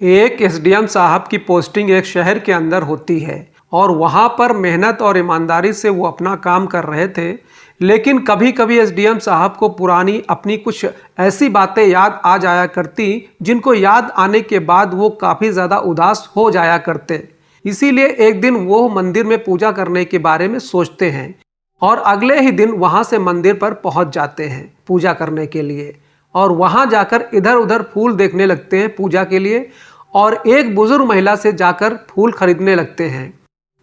एक एसडीएम साहब की पोस्टिंग एक शहर के अंदर होती है और वहाँ पर मेहनत और ईमानदारी से वो अपना काम कर रहे थे। लेकिन कभी कभी एसडीएम साहब को पुरानी अपनी कुछ ऐसी बातें याद आ जाया करती जिनको याद आने के बाद वो काफ़ी ज़्यादा उदास हो जाया करते। इसीलिए एक दिन वो मंदिर में पूजा करने के बारे में सोचते हैं और अगले ही दिन वहाँ से मंदिर पर पहुँच जाते हैं पूजा करने के लिए। और वहाँ जाकर इधर उधर फूल देखने लगते हैं पूजा के लिए और एक बुजुर्ग महिला से जाकर फूल खरीदने लगते हैं।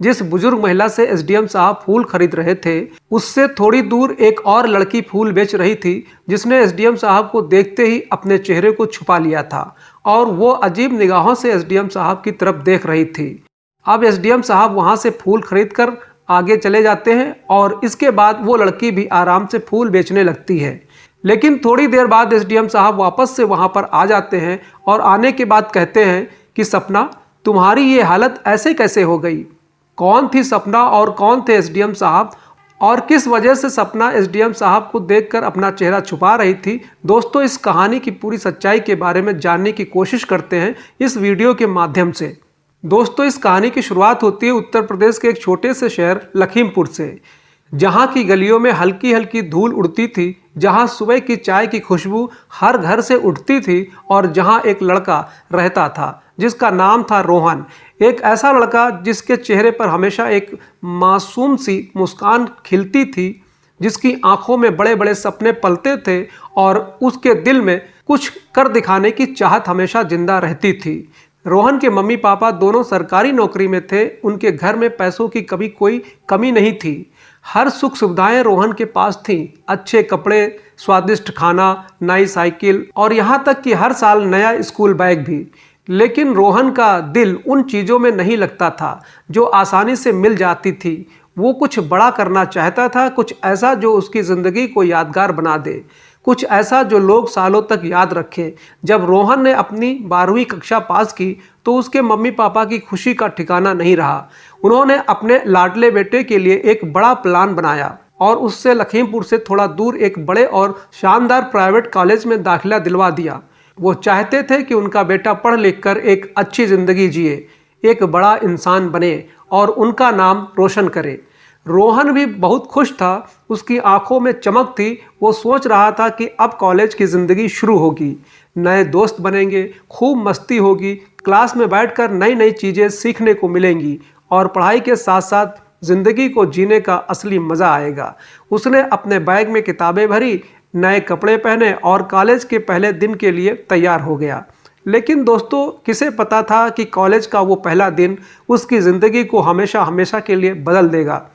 जिस बुजुर्ग महिला से एसडीएम साहब फूल खरीद रहे थे उससे थोड़ी दूर एक और लड़की फूल बेच रही थी जिसने एसडीएम साहब को देखते ही अपने चेहरे को छुपा लिया था और वो अजीब निगाहों से एसडीएम साहब की तरफ देख रही थी। अब एसडीएम साहब वहाँ से फूल खरीद कर आगे चले जाते हैं और इसके बाद वो लड़की भी आराम से फूल बेचने लगती है। लेकिन थोड़ी देर बाद एसडीएम साहब वापस से वहाँ पर आ जाते हैं और आने के बाद कहते हैं कि सपना, तुम्हारी ये हालत ऐसे कैसे हो गई? कौन थी सपना और कौन थे एसडीएम साहब और किस वजह से सपना एसडीएम साहब को देखकर अपना चेहरा छुपा रही थी? दोस्तों, इस कहानी की पूरी सच्चाई के बारे में जानने की कोशिश करते हैं इस वीडियो के माध्यम से। दोस्तों, इस कहानी की शुरुआत होती है उत्तर प्रदेश के एक छोटे से शहर लखीमपुर से, जहाँ की गलियों में हल्की हल्की धूल उड़ती थी, जहाँ सुबह की चाय की खुशबू हर घर से उठती थी और जहाँ एक लड़का रहता था जिसका नाम था रोहन। एक ऐसा लड़का जिसके चेहरे पर हमेशा एक मासूम सी मुस्कान खिलती थी, जिसकी आंखों में बड़े बड़े सपने पलते थे और उसके दिल में कुछ कर दिखाने की चाहत हमेशा जिंदा रहती थी। रोहन के मम्मी पापा दोनों सरकारी नौकरी में थे। उनके घर में पैसों की कभी कोई कमी नहीं थी। हर सुख सुविधाएं रोहन के पास थीं। अच्छे कपड़े, स्वादिष्ट खाना, नई साइकिल और यहाँ तक कि हर साल नया स्कूल बैग भी। लेकिन रोहन का दिल उन चीज़ों में नहीं लगता था जो आसानी से मिल जाती थी। वो कुछ बड़ा करना चाहता था, कुछ ऐसा जो उसकी ज़िंदगी को यादगार बना दे, कुछ ऐसा जो लोग सालों तक याद रखें। जब रोहन ने अपनी 12वीं कक्षा पास की तो उसके मम्मी पापा की खुशी का ठिकाना नहीं रहा। उन्होंने अपने लाडले बेटे के लिए एक बड़ा प्लान बनाया और उससे लखीमपुर से थोड़ा दूर एक बड़े और शानदार प्राइवेट कॉलेज में दाखिला दिलवा दिया। वो चाहते थे कि उनका बेटा पढ़ लिख कर एक अच्छी ज़िंदगी जिए, एक बड़ा इंसान बने और उनका नाम रोशन करे। रोहन भी बहुत खुश था, उसकी आंखों में चमक थी। वो सोच रहा था कि अब कॉलेज की ज़िंदगी शुरू होगी, नए दोस्त बनेंगे, खूब मस्ती होगी, क्लास में बैठकर नई नई चीज़ें सीखने को मिलेंगी और पढ़ाई के साथ साथ ज़िंदगी को जीने का असली मज़ा आएगा। उसने अपने बैग में किताबें भरी, नए कपड़े पहने और कॉलेज के पहले दिन के लिए तैयार हो गया। लेकिन दोस्तों, किसे पता था कि कॉलेज का वो पहला दिन उसकी ज़िंदगी को हमेशा हमेशा के लिए बदल देगा।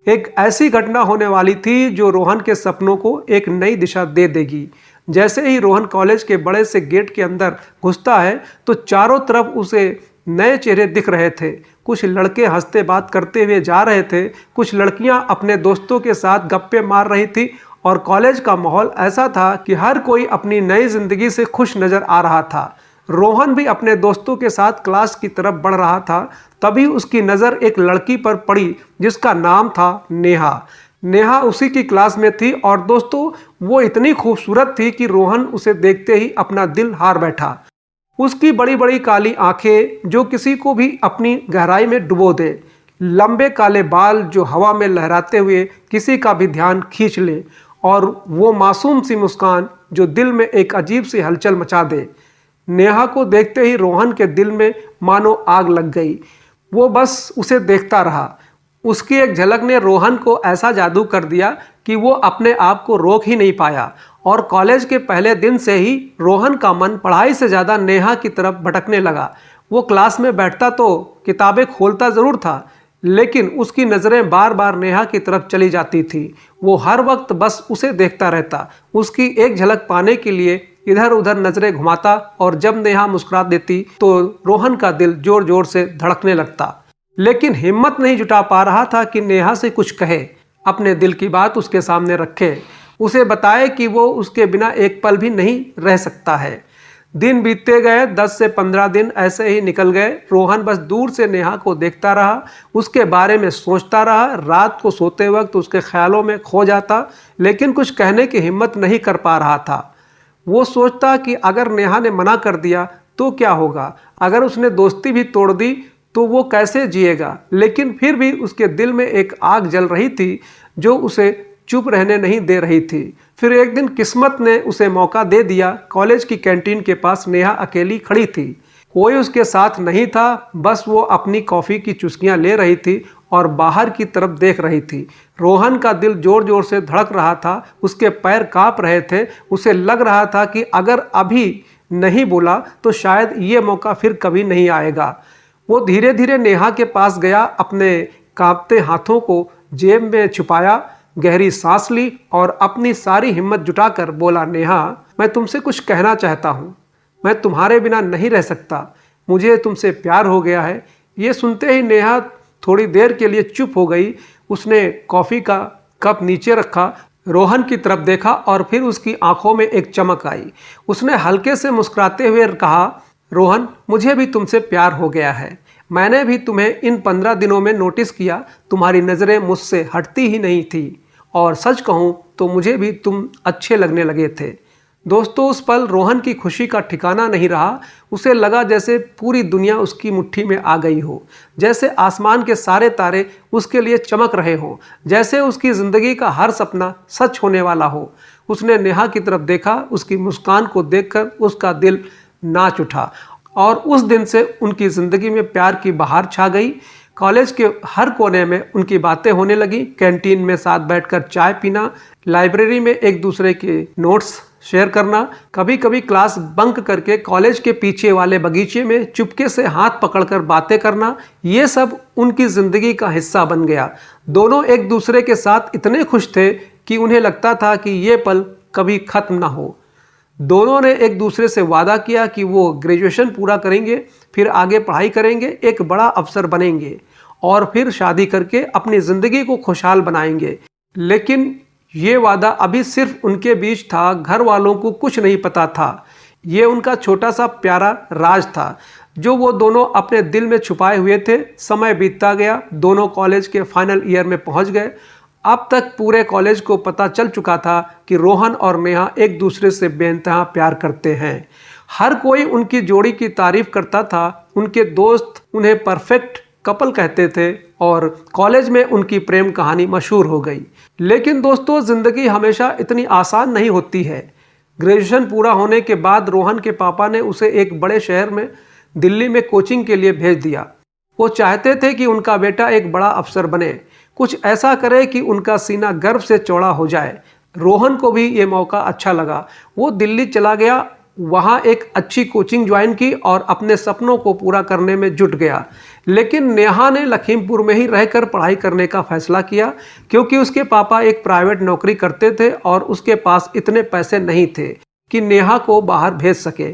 एक ऐसी घटना होने वाली थी जो रोहन के सपनों को एक नई दिशा दे देगी। जैसे ही रोहन कॉलेज के बड़े से गेट के अंदर घुसता है तो चारों तरफ उसे नए चेहरे दिख रहे थे। कुछ लड़के हंसते बात करते हुए जा रहे थे, कुछ लड़कियां अपने दोस्तों के साथ गप्पे मार रही थी और कॉलेज का माहौल ऐसा था कि हर कोई अपनी नई जिंदगी से खुश नजर आ रहा था। रोहन भी अपने दोस्तों के साथ क्लास की तरफ बढ़ रहा था। तभी उसकी नज़र एक लड़की पर पड़ी जिसका नाम था नेहा। नेहा उसी की क्लास में थी और दोस्तों, वो इतनी खूबसूरत थी कि रोहन उसे देखते ही अपना दिल हार बैठा। उसकी बड़ी बड़ी काली आंखें जो किसी को भी अपनी गहराई में डुबो दे, लंबे काले बाल जो हवा में लहराते हुए किसी का भी ध्यान खींच ले और वो मासूम सी मुस्कान जो दिल में एक अजीब सी हलचल मचा दे। नेहा को देखते ही रोहन के दिल में मानो आग लग गई। वो बस उसे देखता रहा। उसकी एक झलक ने रोहन को ऐसा जादू कर दिया कि वो अपने आप को रोक ही नहीं पाया और कॉलेज के पहले दिन से ही रोहन का मन पढ़ाई से ज़्यादा नेहा की तरफ भटकने लगा। वो क्लास में बैठता तो किताबें खोलता ज़रूर था, लेकिन उसकी नज़रें बार बार नेहा की तरफ चली जाती थी। वो हर वक्त बस उसे देखता रहता, उसकी एक झलक पाने के लिए इधर उधर नज़रें घुमाता और जब नेहा मुस्कुरा देती तो रोहन का दिल जोर जोर से धड़कने लगता। लेकिन हिम्मत नहीं जुटा पा रहा था कि नेहा से कुछ कहे, अपने दिल की बात उसके सामने रखे, उसे बताए कि वो उसके बिना एक पल भी नहीं रह सकता है। दिन बीतते गए, 10 से 15 दिन ऐसे ही निकल गए। रोहन बस दूर से नेहा को देखता रहा, उसके बारे में सोचता रहा। रात को सोते वक्त उसके ख्यालों में खो जाता, लेकिन कुछ कहने की हिम्मत नहीं कर पा रहा था। वो सोचता कि अगर नेहा ने मना कर दिया तो क्या होगा, अगर उसने दोस्ती भी तोड़ दी तो वो कैसे जिएगा। लेकिन फिर भी उसके दिल में एक आग जल रही थी जो उसे चुप रहने नहीं दे रही थी। फिर एक दिन किस्मत ने उसे मौका दे दिया। कॉलेज की कैंटीन के पास नेहा अकेली खड़ी थी। कोई उसके साथ नहीं था, बस वो अपनी कॉफ़ी की चुस्कियां ले रही थी और बाहर की तरफ देख रही थी। रोहन का दिल जोर जोर से धड़क रहा था, उसके पैर कांप रहे थे। उसे लग रहा था कि अगर अभी नहीं बोला तो शायद ये मौका फिर कभी नहीं आएगा। वो धीरे धीरे नेहा के पास गया, अपने कांपते हाथों को जेब में छुपाया, गहरी सांस ली और अपनी सारी हिम्मत जुटाकर बोला, नेहा, मैं तुमसे कुछ कहना चाहता हूँ। मैं तुम्हारे बिना नहीं रह सकता। मुझे तुमसे प्यार हो गया है। ये सुनते ही नेहा थोड़ी देर के लिए चुप हो गई। उसने कॉफ़ी का कप नीचे रखा, रोहन की तरफ देखा और फिर उसकी आंखों में एक चमक आई। उसने हल्के से मुस्कुराते हुए कहा, रोहन, मुझे भी तुमसे प्यार हो गया है। मैंने भी तुम्हें इन 15 दिनों में नोटिस किया। तुम्हारी नज़रें मुझसे हटती ही नहीं थी और सच कहूँ तो मुझे भी तुम अच्छे लगने लगे थे। दोस्तों, उस पल रोहन की खुशी का ठिकाना नहीं रहा। उसे लगा जैसे पूरी दुनिया उसकी मुट्ठी में आ गई हो, जैसे आसमान के सारे तारे उसके लिए चमक रहे हों, जैसे उसकी ज़िंदगी का हर सपना सच होने वाला हो। उसने नेहा की तरफ देखा। उसकी मुस्कान को देखकर उसका दिल नाच उठा और उस दिन से उनकी ज़िंदगी में प्यार की बहार छा गई। कॉलेज के हर कोने में उनकी बातें होने लगी। कैंटीन में साथ बैठकर चाय पीना, लाइब्रेरी में एक दूसरे के नोट्स शेयर करना, कभी कभी क्लास बंक करके कॉलेज के पीछे वाले बगीचे में चुपके से हाथ पकड़कर बातें करना, ये सब उनकी ज़िंदगी का हिस्सा बन गया। दोनों एक दूसरे के साथ इतने खुश थे कि उन्हें लगता था कि ये पल कभी ख़त्म ना हो। दोनों ने एक दूसरे से वादा किया कि वो ग्रेजुएशन पूरा करेंगे, फिर आगे पढ़ाई करेंगे, एक बड़ा अफसर बनेंगे और फिर शादी करके अपनी ज़िंदगी को खुशहाल बनाएंगे। लेकिन ये वादा अभी सिर्फ उनके बीच था, घर वालों को कुछ नहीं पता था। ये उनका छोटा सा प्यारा राज था जो वो दोनों अपने दिल में छुपाए हुए थे। समय बीतता गया, दोनों कॉलेज के फाइनल ईयर में पहुंच गए। अब तक पूरे कॉलेज को पता चल चुका था कि रोहन और नेहा एक दूसरे से बेइंतहा प्यार करते हैं। हर कोई उनकी जोड़ी की तारीफ करता था। उनके दोस्त उन्हें परफेक्ट कपल कहते थे और कॉलेज में उनकी प्रेम कहानी मशहूर हो गई। लेकिन दोस्तों, ज़िंदगी हमेशा इतनी आसान नहीं होती है। ग्रेजुएशन पूरा होने के बाद रोहन के पापा ने उसे एक बड़े शहर में दिल्ली में कोचिंग के लिए भेज दिया। वो चाहते थे कि उनका बेटा एक बड़ा अफसर बने, कुछ ऐसा करे कि उनका सीना गर्व से चौड़ा हो जाए। रोहन को भी ये मौका अच्छा लगा। वो दिल्ली चला गया, वहाँ एक अच्छी कोचिंग ज्वाइन की और अपने सपनों को पूरा करने में जुट गया। लेकिन नेहा ने लखीमपुर में ही रहकर पढ़ाई करने का फैसला किया, क्योंकि उसके पापा एक प्राइवेट नौकरी करते थे और उसके पास इतने पैसे नहीं थे कि नेहा को बाहर भेज सके।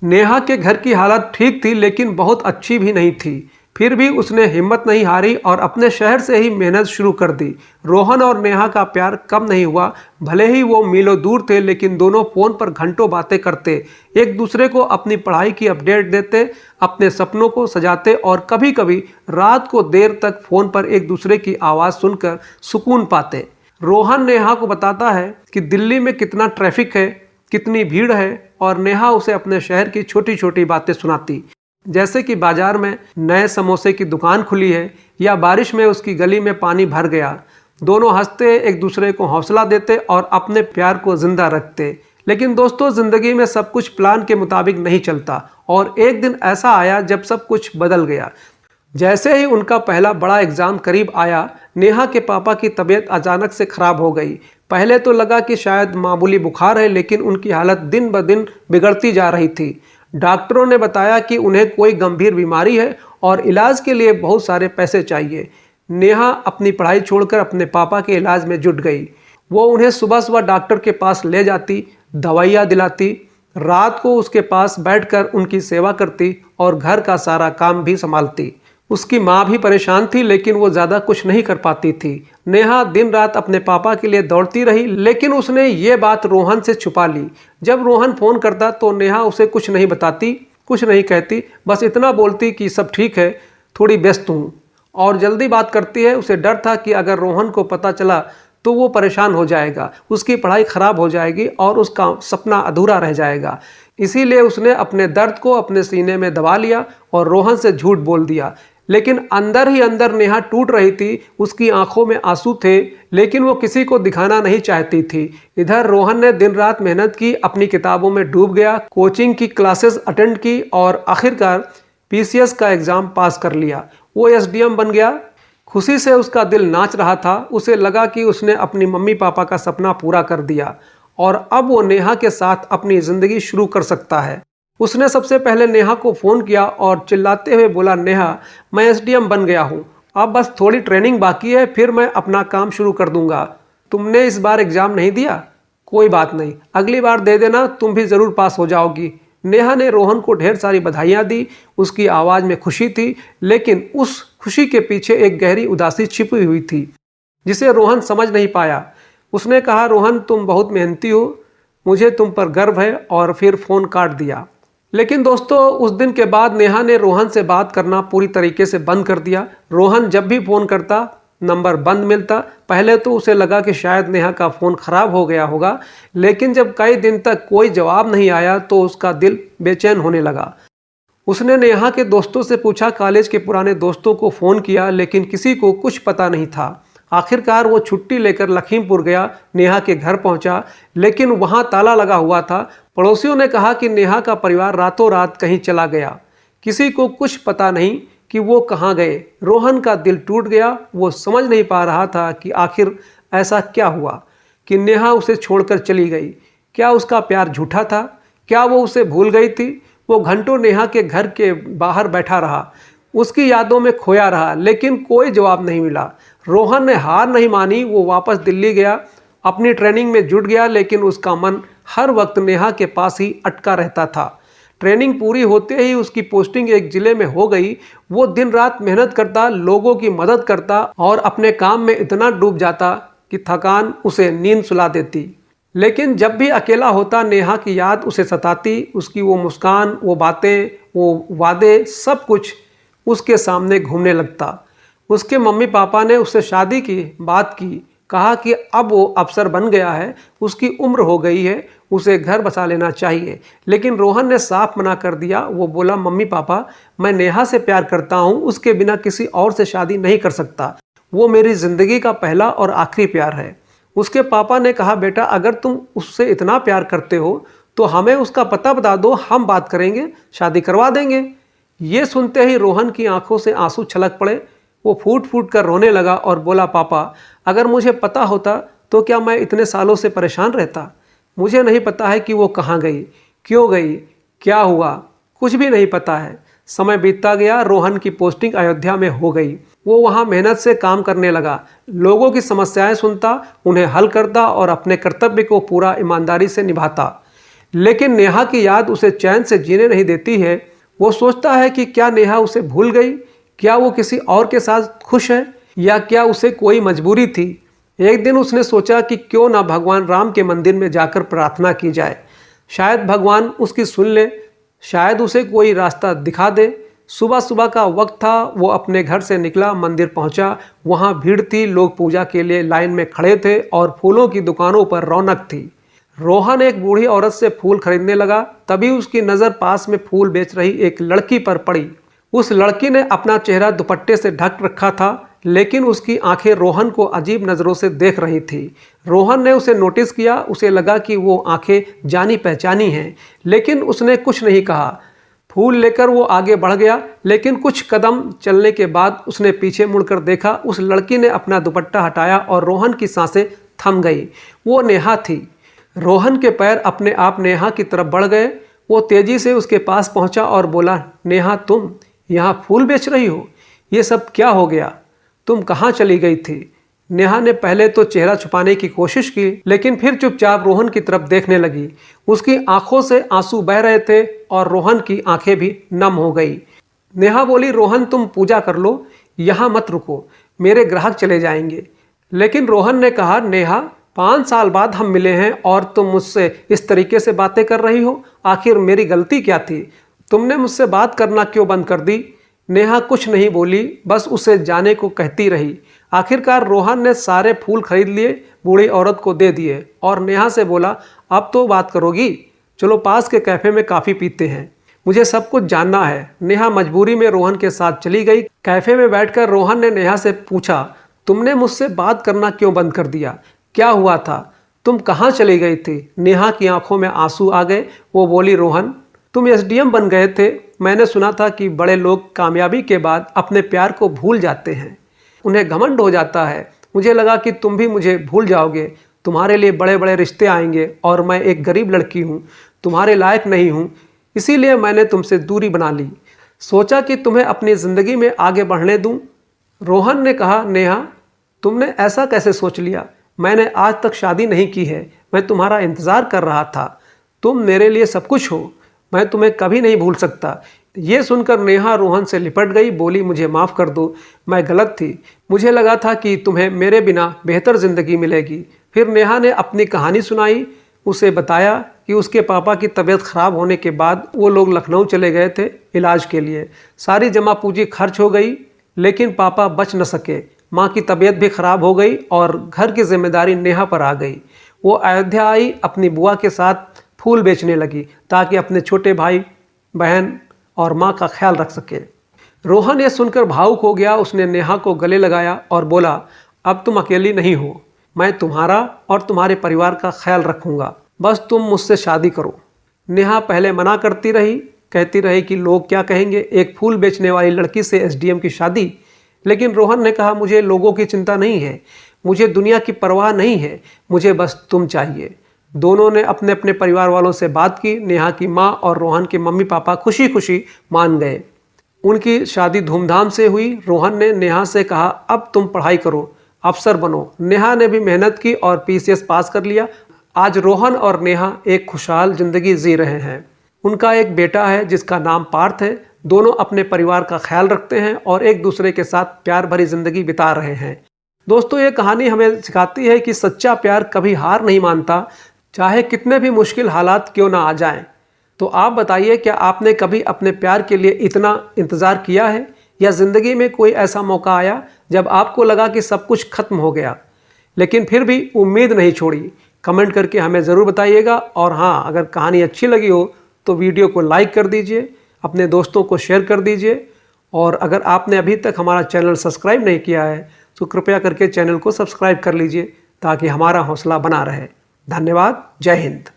नेहा के घर की हालत ठीक थी लेकिन बहुत अच्छी भी नहीं थी। फिर भी उसने हिम्मत नहीं हारी और अपने शहर से ही मेहनत शुरू कर दी। रोहन और नेहा का प्यार कम नहीं हुआ। भले ही वो मीलों दूर थे, लेकिन दोनों फ़ोन पर घंटों बातें करते, एक दूसरे को अपनी पढ़ाई की अपडेट देते, अपने सपनों को सजाते और कभी कभी रात को देर तक फ़ोन पर एक दूसरे की आवाज़ सुनकर सुकून पाते। रोहन नेहा को बताता है कि दिल्ली में कितना ट्रैफिक है, कितनी भीड़ है, और नेहा उसे अपने शहर की छोटी छोटी बातें सुनाती, जैसे कि बाजार में नए समोसे की दुकान खुली है या बारिश में उसकी गली में पानी भर गया। दोनों हंसते, एक दूसरे को हौसला देते और अपने प्यार को जिंदा रखते। लेकिन दोस्तों, ज़िंदगी में सब कुछ प्लान के मुताबिक नहीं चलता और एक दिन ऐसा आया जब सब कुछ बदल गया। जैसे ही उनका पहला बड़ा एग्ज़ाम करीब आया, नेहा के पापा की तबीयत अचानक से ख़राब हो गई। पहले तो लगा कि शायद मामूली बुखार है, लेकिन उनकी हालत दिन ब दिन बिगड़ती जा रही थी। डॉक्टरों ने बताया कि उन्हें कोई गंभीर बीमारी है और इलाज के लिए बहुत सारे पैसे चाहिए। नेहा अपनी पढ़ाई छोड़कर अपने पापा के इलाज में जुट गई। वो उन्हें सुबह सुबह डॉक्टर के पास ले जाती, दवाइयाँ दिलाती, रात को उसके पास बैठकर उनकी सेवा करती और घर का सारा काम भी संभालती। उसकी माँ भी परेशान थी, लेकिन वो ज़्यादा कुछ नहीं कर पाती थी। नेहा दिन रात अपने पापा के लिए दौड़ती रही, लेकिन उसने ये बात रोहन से छुपा ली। जब रोहन फ़ोन करता तो नेहा उसे कुछ नहीं बताती, कुछ नहीं कहती, बस इतना बोलती कि सब ठीक है, थोड़ी व्यस्त हूँ, और जल्दी बात करती है। उसे डर था कि अगर रोहन को पता चला तो वो परेशान हो जाएगा, उसकी पढ़ाई ख़राब हो जाएगी और उसका सपना अधूरा रह जाएगा। इसीलिए उसने अपने दर्द को अपने सीने में दबा लिया और रोहन से झूठ बोल दिया। लेकिन अंदर ही अंदर नेहा टूट रही थी, उसकी आंखों में आंसू थे, लेकिन वो किसी को दिखाना नहीं चाहती थी। इधर रोहन ने दिन रात मेहनत की, अपनी किताबों में डूब गया, कोचिंग की क्लासेस अटेंड की और आखिरकार पीसीएस का एग्ज़ाम पास कर लिया। वो एसडीएम बन गया। खुशी से उसका दिल नाच रहा था। उसे लगा कि उसने अपनी मम्मी पापा का सपना पूरा कर दिया और अब वो नेहा के साथ अपनी ज़िंदगी शुरू कर सकता है। उसने सबसे पहले नेहा को फ़ोन किया और चिल्लाते हुए बोला, नेहा, मैं एसडीएम बन गया हूँ, अब बस थोड़ी ट्रेनिंग बाकी है, फिर मैं अपना काम शुरू कर दूंगा। तुमने इस बार एग्ज़ाम नहीं दिया? कोई बात नहीं, अगली बार दे देना, तुम भी ज़रूर पास हो जाओगी। नेहा ने रोहन को ढेर सारी बधाइयाँ दी। उसकी आवाज़ में खुशी थी, लेकिन उस खुशी के पीछे एक गहरी उदासी छिपी हुई थी जिसे रोहन समझ नहीं पाया। उसने कहा, रोहन, तुम बहुत मेहनती हो, मुझे तुम पर गर्व है, और फिर फ़ोन काट दिया। लेकिन दोस्तों, उस दिन के बाद नेहा ने रोहन से बात करना पूरी तरीके से बंद कर दिया। रोहन जब भी फ़ोन करता नंबर बंद मिलता। पहले तो उसे लगा कि शायद नेहा का फ़ोन ख़राब हो गया होगा, लेकिन जब कई दिन तक कोई जवाब नहीं आया तो उसका दिल बेचैन होने लगा। उसने नेहा के दोस्तों से पूछा, कॉलेज के पुराने दोस्तों को फ़ोन किया, लेकिन किसी को कुछ पता नहीं था। आखिरकार वो छुट्टी लेकर लखीमपुर गया, नेहा के घर पहुंचा, लेकिन वहां ताला लगा हुआ था। पड़ोसियों ने कहा कि नेहा का परिवार रातों रात कहीं चला गया। किसी को कुछ पता नहीं कि वो कहाँ गए। रोहन का दिल टूट गया। वो समझ नहीं पा रहा था कि आखिर ऐसा क्या हुआ कि नेहा उसे छोड़कर चली गई। क्या उसका प्यार झूठा था? क्या वो उसे भूल गई थी? वो घंटों नेहा के घर के बाहर बैठा रहा, उसकी यादों में खोया रहा, लेकिन कोई जवाब नहीं मिला। रोहन ने हार नहीं मानी। वो वापस दिल्ली गया, अपनी ट्रेनिंग में जुट गया, लेकिन उसका मन हर वक्त नेहा के पास ही अटका रहता था। ट्रेनिंग पूरी होते ही उसकी पोस्टिंग एक ज़िले में हो गई। वो दिन रात मेहनत करता, लोगों की मदद करता और अपने काम में इतना डूब जाता कि थकान उसे नींद सुला देती। लेकिन जब भी अकेला होता, नेहा की याद उसे सताती। उसकी वो मुस्कान, वो बातें, वो वादे, सब कुछ उसके सामने घूमने लगता। उसके मम्मी पापा ने उससे शादी की बात की, कहा कि अब वो अफसर बन गया है, उसकी उम्र हो गई है, उसे घर बसा लेना चाहिए। लेकिन रोहन ने साफ मना कर दिया। वो बोला, मम्मी पापा, मैं नेहा से प्यार करता हूँ, उसके बिना किसी और से शादी नहीं कर सकता। वो मेरी ज़िंदगी का पहला और आखिरी प्यार है। उसके पापा ने कहा, बेटा, अगर तुम उससे इतना प्यार करते हो तो हमें उसका पता बता दो, हम बात करेंगे, शादी करवा देंगे। ये सुनते ही रोहन की आंखों से आंसू छलक पड़े। वो फूट फूट कर रोने लगा और बोला, पापा, अगर मुझे पता होता तो क्या मैं इतने सालों से परेशान रहता? मुझे नहीं पता है कि वो कहाँ गई, क्यों गई, क्या हुआ, कुछ भी नहीं पता है। समय बीतता गया। रोहन की पोस्टिंग अयोध्या में हो गई। वो वहाँ मेहनत से काम करने लगा, लोगों की समस्याएं सुनता, उन्हें हल करता और अपने कर्तव्य को पूरा ईमानदारी से निभाता। लेकिन नेहा की याद उसे चैन से जीने नहीं देती है। वो सोचता है कि क्या नेहा उसे भूल गई? क्या वो किसी और के साथ खुश है, या क्या उसे कोई मजबूरी थी? एक दिन उसने सोचा कि क्यों ना भगवान राम के मंदिर में जाकर प्रार्थना की जाए, शायद भगवान उसकी सुन ले, शायद उसे कोई रास्ता दिखा दे। सुबह सुबह का वक्त था। वो अपने घर से निकला, मंदिर पहुंचा। वहां भीड़ थी, लोग पूजा के लिए लाइन में खड़े थे और फूलों की दुकानों पर रौनक थी। रोहन एक बूढ़ी औरत से फूल खरीदने लगा। तभी उसकी नज़र पास में फूल बेच रही एक लड़की पर पड़ी। उस लड़की ने अपना चेहरा दुपट्टे से ढक रखा था, लेकिन उसकी आंखें रोहन को अजीब नज़रों से देख रही थी। रोहन ने उसे नोटिस किया। उसे लगा कि वो आंखें जानी पहचानी हैं, लेकिन उसने कुछ नहीं कहा। फूल लेकर वो आगे बढ़ गया, लेकिन कुछ कदम चलने के बाद उसने पीछे मुड़कर देखा। उस लड़की ने अपना दुपट्टा हटाया और रोहन की सांसें थम गई। वो नेहा थी। रोहन के पैर अपने आप नेहा की तरफ बढ़ गए। वो तेजी से उसके पास पहुंचा और बोला, नेहा, तुम यहाँ फूल बेच रही हो? ये सब क्या हो गया? तुम कहाँ चली गई थी? नेहा ने पहले तो चेहरा छुपाने की कोशिश की, लेकिन फिर चुपचाप रोहन की तरफ देखने लगी। उसकी आंखों से आंसू बह रहे थे और रोहन की आंखें भी नम हो गई। नेहा बोली, रोहन, तुम पूजा कर लो, यहाँ मत रुको, मेरे ग्राहक चले जाएंगे। लेकिन रोहन ने कहा, नेहा, 5 साल बाद हम मिले हैं और तुम मुझसे इस तरीके से बातें कर रही हो। आखिर मेरी गलती क्या थी? तुमने मुझसे बात करना क्यों बंद कर दी? नेहा कुछ नहीं बोली, बस उसे जाने को कहती रही। आखिरकार रोहन ने सारे फूल खरीद लिए, बूढ़ी औरत को दे दिए और नेहा से बोला, अब तो बात करोगी? चलो पास के कैफ़े में कॉफ़ी पीते हैं, मुझे सब कुछ जानना है। नेहा मजबूरी में रोहन के साथ चली गई। कैफ़े में बैठकर रोहन ने नेहा से पूछा, तुमने मुझसे बात करना क्यों बंद कर दिया? क्या हुआ था? तुम कहाँ चली गई थी? नेहा की आंखों में आंसू आ गए। वो बोली, रोहन तुम एसडीएम बन गए थे। मैंने सुना था कि बड़े लोग कामयाबी के बाद अपने प्यार को भूल जाते हैं, उन्हें घमंड हो जाता है। मुझे लगा कि तुम भी मुझे भूल जाओगे, तुम्हारे लिए बड़े बड़े रिश्ते आएंगे और मैं एक गरीब लड़की हूँ, तुम्हारे लायक नहीं हूँ, इसीलिए मैंने तुमसे दूरी बना ली। सोचा कि तुम्हें अपनी ज़िंदगी में आगे बढ़ने दूँ। रोहन ने कहा, नेहा तुमने ऐसा कैसे सोच लिया? मैंने आज तक शादी नहीं की है, मैं तुम्हारा इंतज़ार कर रहा था, तुम मेरे लिए सब कुछ हो, मैं तुम्हें कभी नहीं भूल सकता। ये सुनकर नेहा रोहन से लिपट गई। बोली, मुझे माफ़ कर दो, मैं गलत थी, मुझे लगा था कि तुम्हें मेरे बिना बेहतर ज़िंदगी मिलेगी। फिर नेहा ने अपनी कहानी सुनाई। उसे बताया कि उसके पापा की तबीयत ख़राब होने के बाद वो लोग लखनऊ चले गए थे इलाज के लिए। सारी जमा पूंजी खर्च हो गई, लेकिन पापा बच न सके। माँ की तबीयत भी ख़राब हो गई और घर की जिम्मेदारी नेहा पर आ गई। वो अयोध्या आई, अपनी बुआ के साथ फूल बेचने लगी ताकि अपने छोटे भाई बहन और माँ का ख्याल रख सके। रोहन ये सुनकर भावुक हो गया। उसने नेहा को गले लगाया और बोला, अब तुम अकेली नहीं हो, मैं तुम्हारा और तुम्हारे परिवार का ख्याल रखूँगा, बस तुम मुझसे शादी करो। नेहा पहले मना करती रही, कहती रही कि लोग क्या कहेंगे, एक फूल बेचने वाली लड़की से एसडीएम की शादी। लेकिन रोहन ने कहा, मुझे लोगों की चिंता नहीं है, मुझे दुनिया की परवाह नहीं है, मुझे बस तुम चाहिए। दोनों ने अपने अपने परिवार वालों से बात की। नेहा की माँ और रोहन के मम्मी पापा खुशी खुशी मान गए। उनकी शादी धूमधाम से हुई। रोहन ने नेहा से कहा, अब तुम पढ़ाई करो, अफसर बनो। नेहा ने भी मेहनत की और पीसीएस पास कर लिया। आज रोहन और नेहा एक खुशहाल जिंदगी जी रहे हैं। उनका एक बेटा है जिसका नाम पार्थ है। दोनों अपने परिवार का ख्याल रखते हैं और एक दूसरे के साथ प्यार भरी जिंदगी बिता रहे हैं। दोस्तों, ये कहानी हमें सिखाती है कि सच्चा प्यार कभी हार नहीं मानता, चाहे कितने भी मुश्किल हालात क्यों ना आ जाएं। तो आप बताइए, क्या आपने कभी अपने प्यार के लिए इतना इंतज़ार किया है, या ज़िंदगी में कोई ऐसा मौका आया जब आपको लगा कि सब कुछ खत्म हो गया, लेकिन फिर भी उम्मीद नहीं छोड़ी? कमेंट करके हमें ज़रूर बताइएगा। और हाँ, अगर कहानी अच्छी लगी हो तो वीडियो को लाइक कर दीजिए, अपने दोस्तों को शेयर कर दीजिए। और अगर आपने अभी तक हमारा चैनल सब्सक्राइब नहीं किया है तो कृपया करके चैनल को सब्सक्राइब कर लीजिए ताकि हमारा हौसला बना रहे। धन्यवाद। जय हिंद।